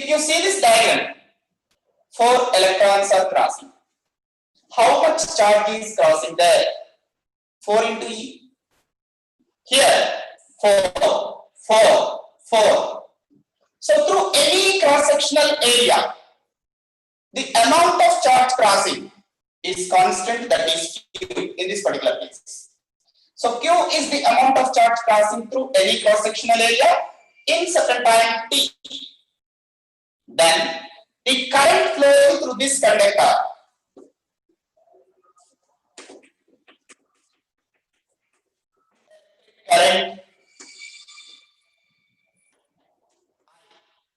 If you see this diagram, 4 electrons are crossing. How much charge is crossing there? 4 into E. Here, 4, 4, 4. So through any cross-sectional area, the amount of charge crossing is constant, that is Q in this particular case. So Q is the amount of charge crossing through any cross-sectional area in certain time T. Then the current flowing through this conductor current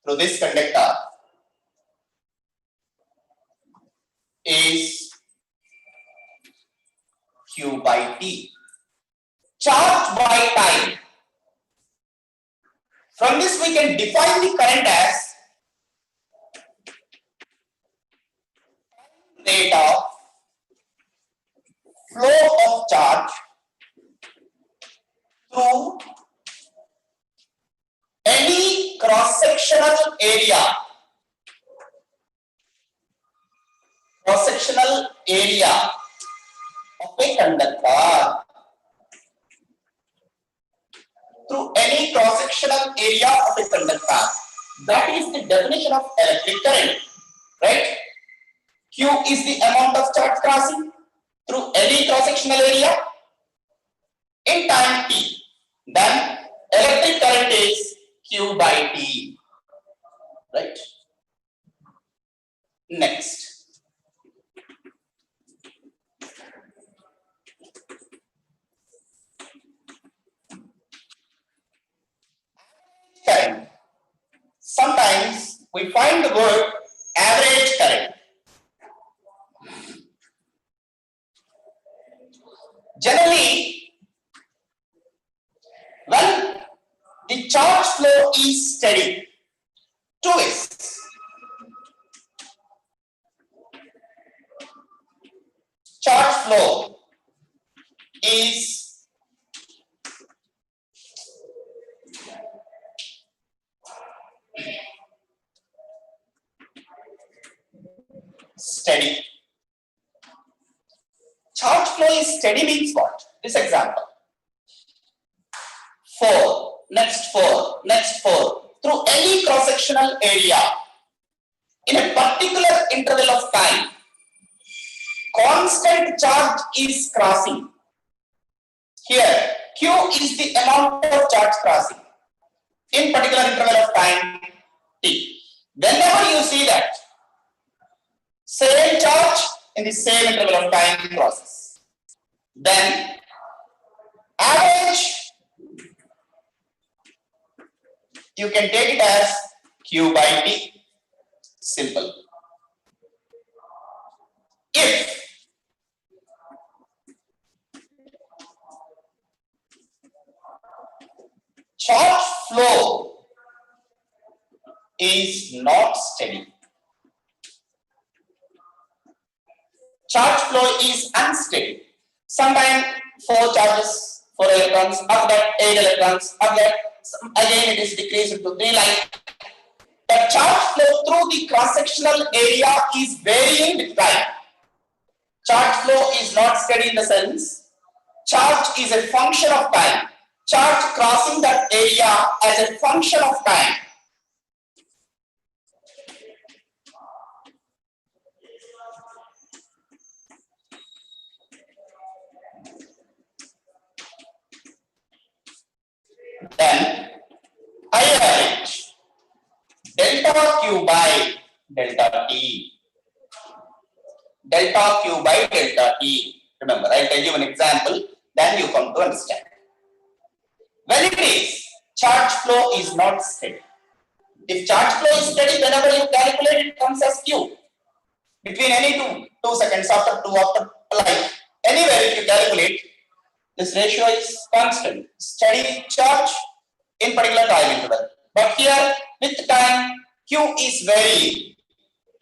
through this conductor is Q by T. Charge by time. From this we can define the current as rate of flow of charge through any cross-sectional area. Cross-sectional area of a conductor. Through any cross-sectional area of a conductor. That is the definition of electric current, right? Q is the amount of charge crossing through any cross-sectional area in time T. Then electric current is Q by T, right? Next. Current. Sometimes we find the word average current. Generally, when the charge flow is steady, two ways. Charge flow is steady. Charge flow is steady means what? This example. 4, next 4, next 4. Through any cross-sectional area in a particular interval of time, constant charge is crossing. Here, Q is the amount of charge crossing in particular interval of time T. Whenever you see that same charge in the same interval of time crosses, then average you can take it as Q by T. Simple. If charge flow is not steady, charge flow is unsteady. Sometimes 4 charges, 4 electrons, up that 8 electrons, up that again it is decreased to 3 like. The charge flow through the cross-sectional area is varying with time. Charge flow is not steady in the sense charge is a function of time. Charge crossing that area as a function of time. Then I average delta Q by delta T. Delta Q by delta T. Remember, I'll tell you an example, then you come to understand. When it is, charge flow is not steady. If charge flow is steady, whenever you calculate it comes as Q. Between any 2 seconds, after 2, after like anywhere if you calculate, this ratio is constant. Steady charge in particular time interval. But here with time Q is varying.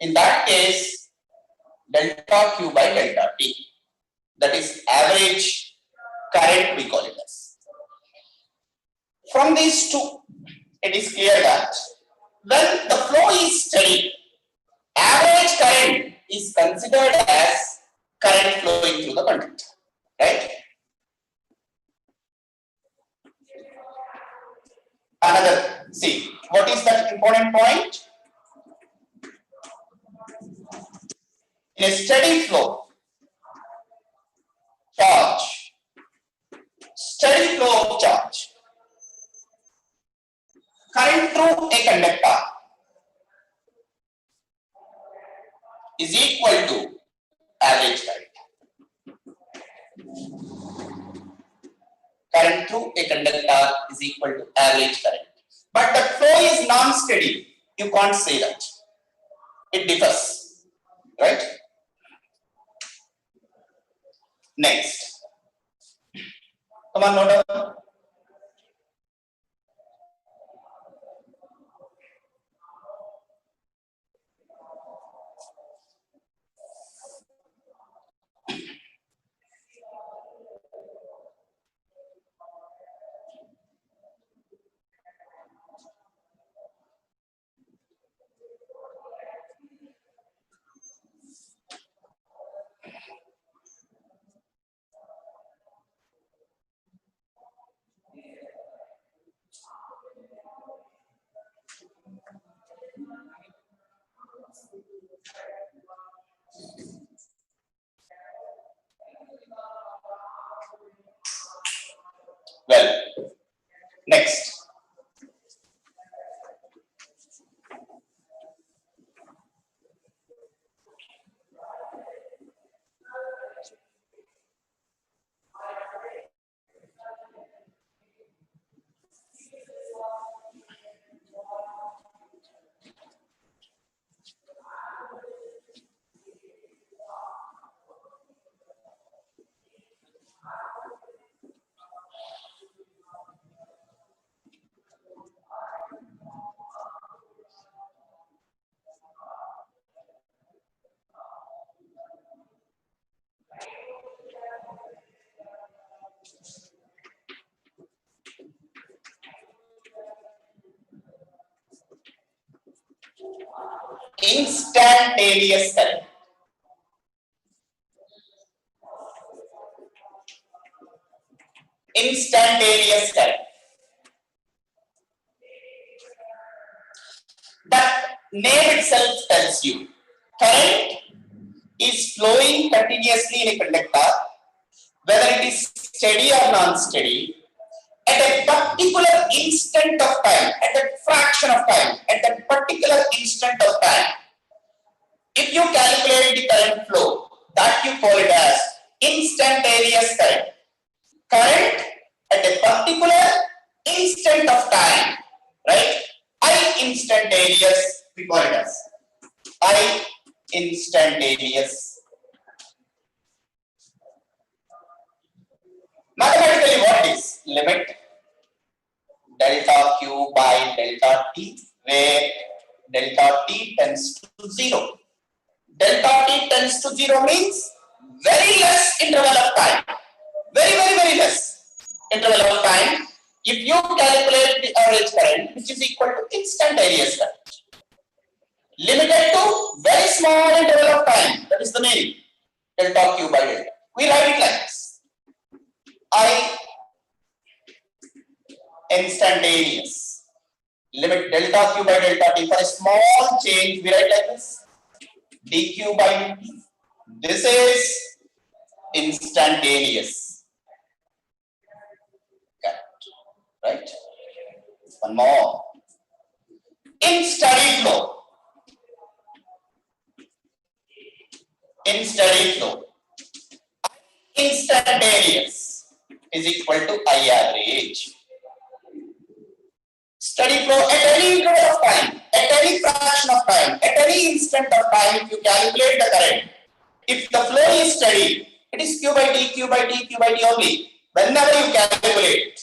In that case, delta Q by delta T. That is average current we call it as. From these two, it is clear that When the flow is steady, average current is considered as current flowing through the conductor, right? Another, see, what is that important point? In a steady flow, steady flow of charge, current through a conductor is equal to average current. Current through a conductor is equal to average current. But the flow is non-steady. You can't say that. It differs, right? Next. Come on, note down. Well, next. Instantaneous current. Instantaneous current. That name itself tells you current is flowing continuously in a conductor, whether it is steady or non-steady, at a particular instant of time, at a fraction of time, at that particular instant of time. If you calculate the current flow, that you call it as instantaneous current. Current at a particular instant of time, right? I instantaneous, we call it as I instantaneous. Mathematically, what is limit delta q by delta t, where delta t tends to 0. Delta t tends to 0 means very less interval of time. Very less interval of time. If you calculate the average current, which is equal to instantaneous current, limited to very small interval of time, that is the meaning, delta q by delta. We write it like this. I instantaneous, limit delta q by delta t. For a small change, we write like this, dq by dt. This is instantaneous current, right? One more. In steady flow, instantaneous is equal to I average. Steady flow at any interval of time, at any fraction of time, at any instant of time, if you calculate the current, if the flow is steady, it is q by d, q by d, q by d only. Whenever you calculate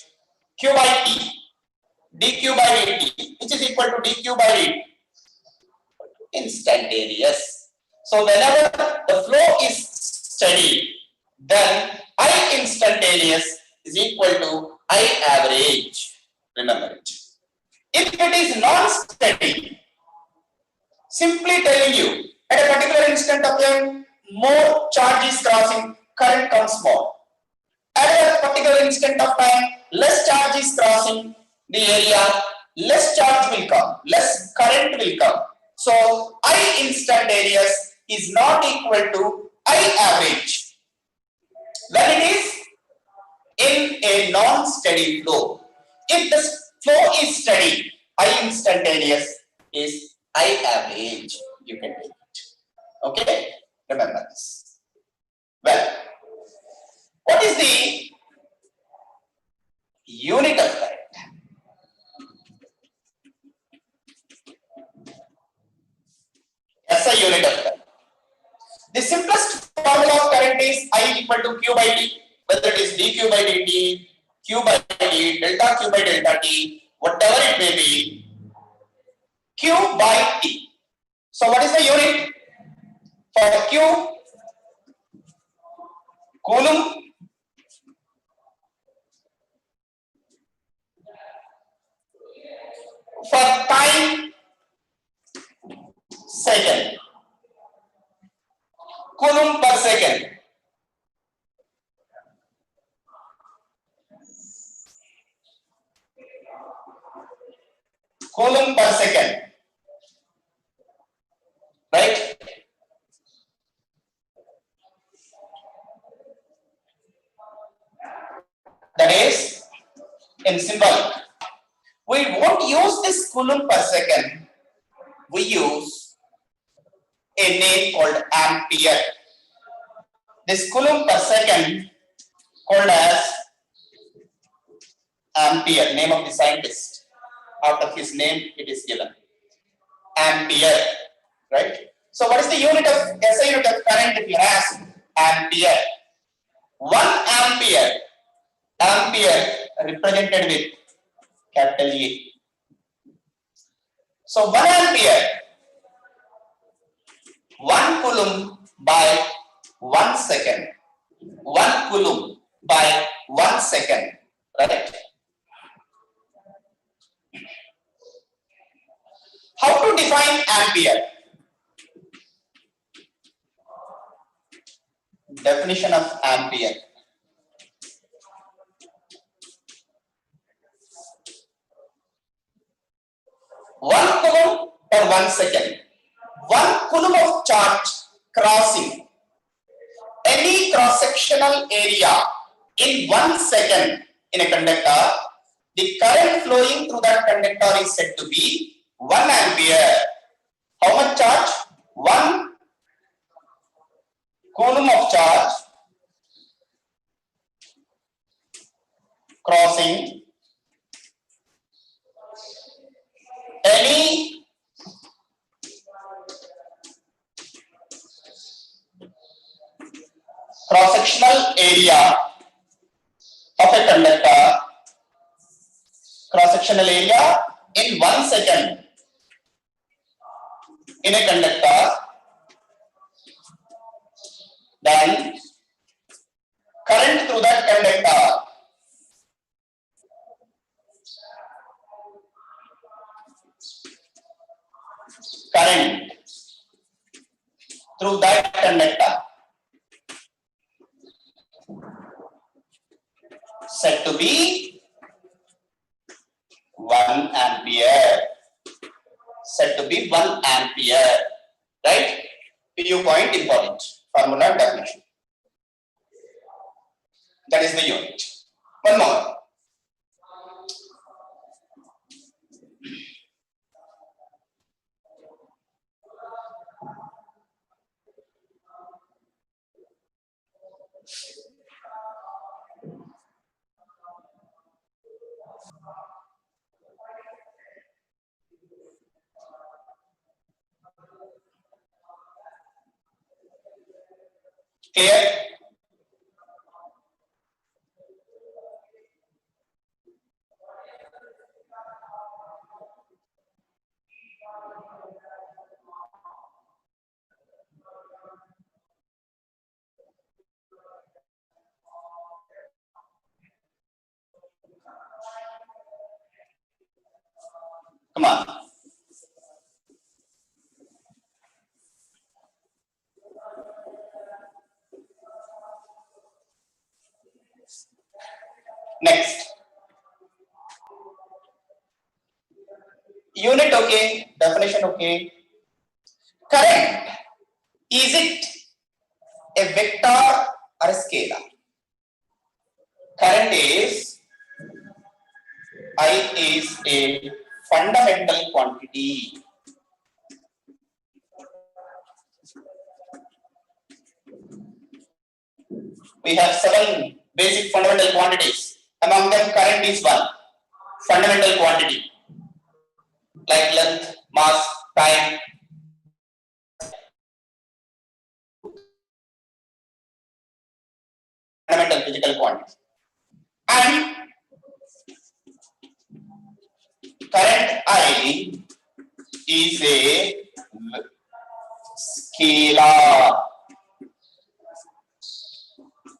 q by t, dq by dt, which is equal to dq by dt, instantaneous. So whenever the flow is steady, then I instantaneous is equal to I average. Remember it. If it is non-steady, simply telling you at a particular instant of time, more charge is crossing, current comes more. At a particular instant of time, less charge is crossing the area, less charge will come, less current will come. So I instantaneous is not equal to I average. When it is in a non-steady flow, if the flow is steady, I instantaneous is I average. You can take it. Okay, remember this. Well, what is the unit of current? SI unit of current. The simplest formula of current is I equal to Q by T, whether it is dQ by dt, Q by T, delta Q by delta T, whatever it may be, Q by T. So what is the unit for Q? Coulomb. For time, second. Coulomb per second. Coulomb per second. Right? That is in symbolic. We won't use this Coulomb per second. We use a name called ampere. This Coulomb per second called as ampere, name of the scientist. Out of his name it is given. Ampere, right? So what is the unit of SI unit of current if you ask? Ampere. 1 ampere. Ampere represented with capital A. So 1 ampere, 1 coulomb by 1 second. 1 coulomb by 1 second, right? How to define ampere? Definition of ampere. One coulomb per 1 second. 1 coulomb of charge crossing any cross-sectional area in 1 second in a conductor, the current flowing through that conductor is said to be 1 ampere. How much charge? 1 coulomb of charge crossing any cross-sectional area of a conductor, cross-sectional area in 1 second in a conductor, then current through that conductor current through that conductor said to be 1 ampere. Said to be 1 ampere, right? PU point important. Formula and definition. That is the unit. One more. Clear? Come on. Next. Unit okay, definition okay. Current, is it a vector or a scalar? Current is I is a fundamental quantity. We have 7 basic fundamental quantities. Among them, current is one fundamental quantity, like length, mass, time. Fundamental physical quantity. And current I is a scalar.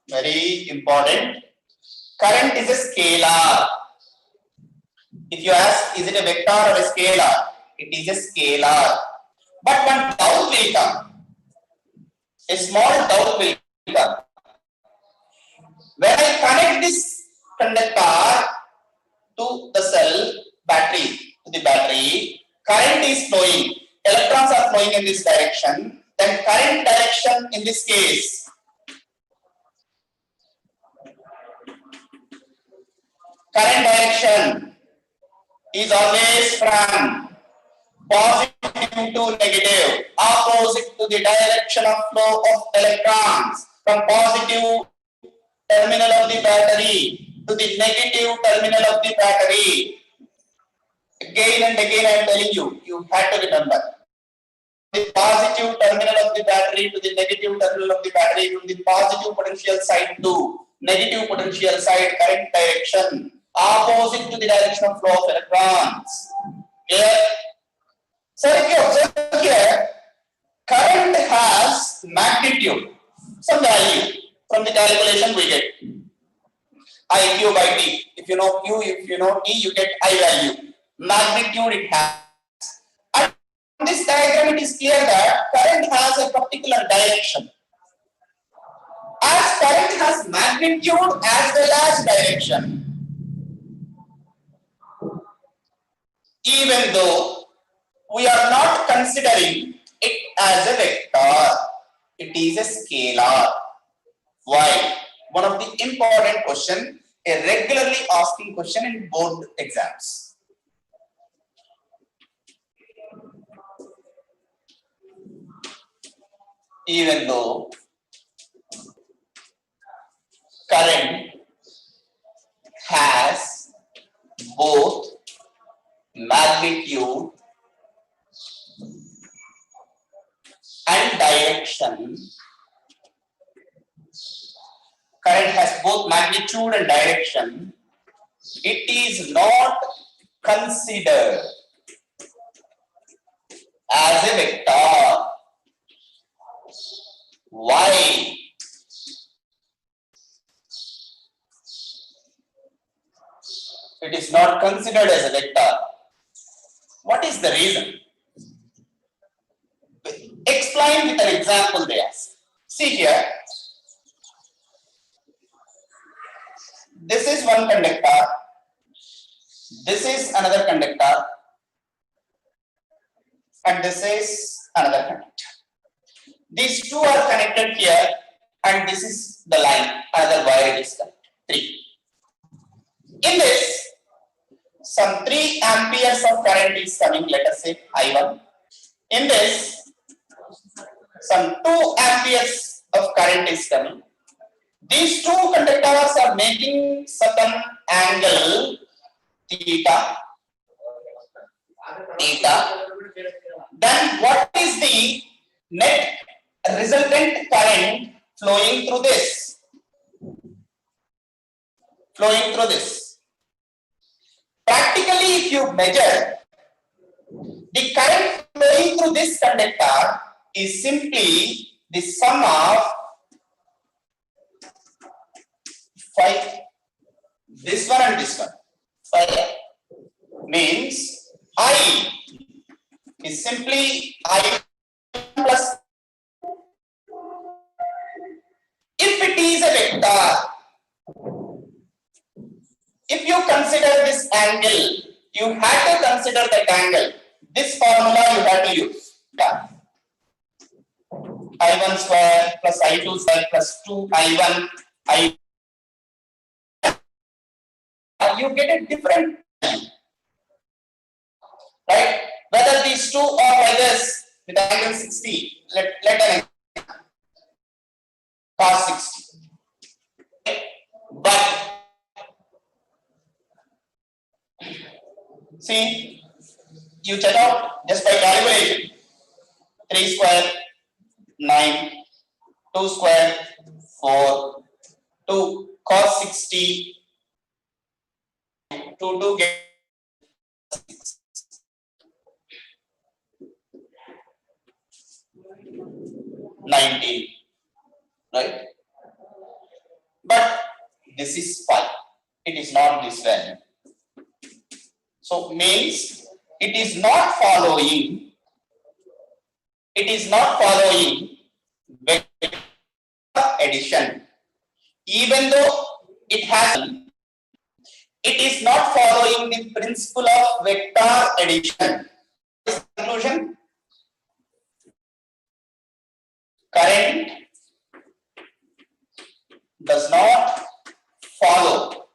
Very important. Current is a scalar. If you ask, is it a vector or a scalar? It is a scalar. But one doubt will come. A small doubt will come. When I connect this conductor to the cell battery, current is flowing. Electrons are flowing in this direction. Then current direction in this case, current direction is always from positive to negative, opposite to the direction of flow of electrons, from positive terminal of the battery to the negative terminal of the battery. Again and again I am telling you, you have to remember. The positive terminal of the battery to the negative terminal of the battery, from the positive potential side to negative potential side, current direction, opposite to the direction of flow of electrons. Clear? So if you observe here, current has magnitude, some value. From the calculation we get I q by t. If you know q, if you know t, you get I value. Magnitude it has. And from this diagram it is clear that current has a particular direction. As current has magnitude as well as direction, even though we are not considering it as a vector, it is a scalar. Why? One of the important question, a regularly asking question in board exams. Even though current has both magnitude and direction, current has both magnitude and direction, it is not considered as a vector. Why? It is not considered as a vector. What is the reason? Explain with an example they ask. See here. This is one conductor. This is another conductor. And this is another conductor. These two are connected here, and this is the line, another wire is connected. 3. In this, some 3 amperes of current is coming, let us say I1. In this, some 2 amperes of current is coming. These two conductors are making certain angle theta. Then what is the net resultant current flowing through this? Practically, if you measure, the current flowing through this conductor is simply the sum of 5, this one and this one. 5 means I simply I plus. If it is a vector, if you consider this angle, you have to consider that angle. This formula you have to use. I1 square plus I2 square plus 2I1 I. You get a different, right? Whether these two are like this with angle 60, let an cos 60. But see, you check out just by calculation. 3 square 9, 2 square 4, 2 cos 60, 2 get 19, right? But this is pi. It is not this value. So means it is not following. It is not following vector addition. Even though it has, it is not following the principle of vector addition. This conclusion. Current does not follow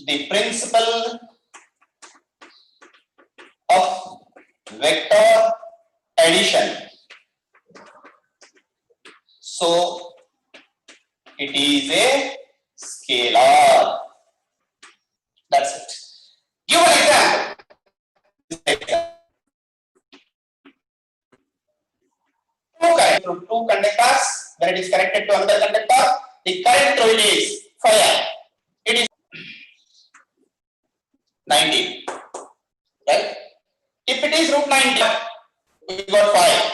the principle of vector addition. So it is a scalar. That's it. Give an example. Two conductors, when it is connected to another conductor, the current through it is phi. It is 90, right? If it is root 90, we got phi.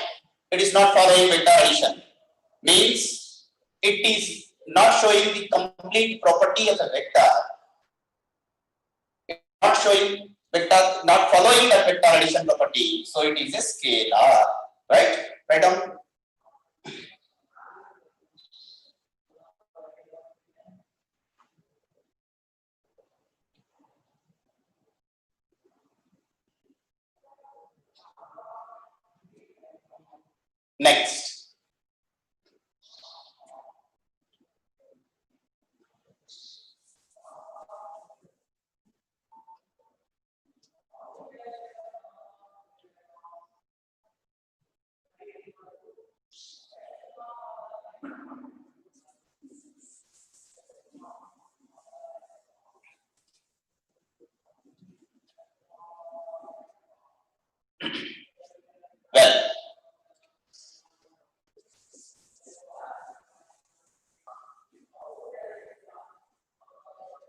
It is not following vector addition. Means it is not showing the complete property of the vector. It is not showing vector, not following the vector addition property. So it is a scalar, right? Write down. Next. Well,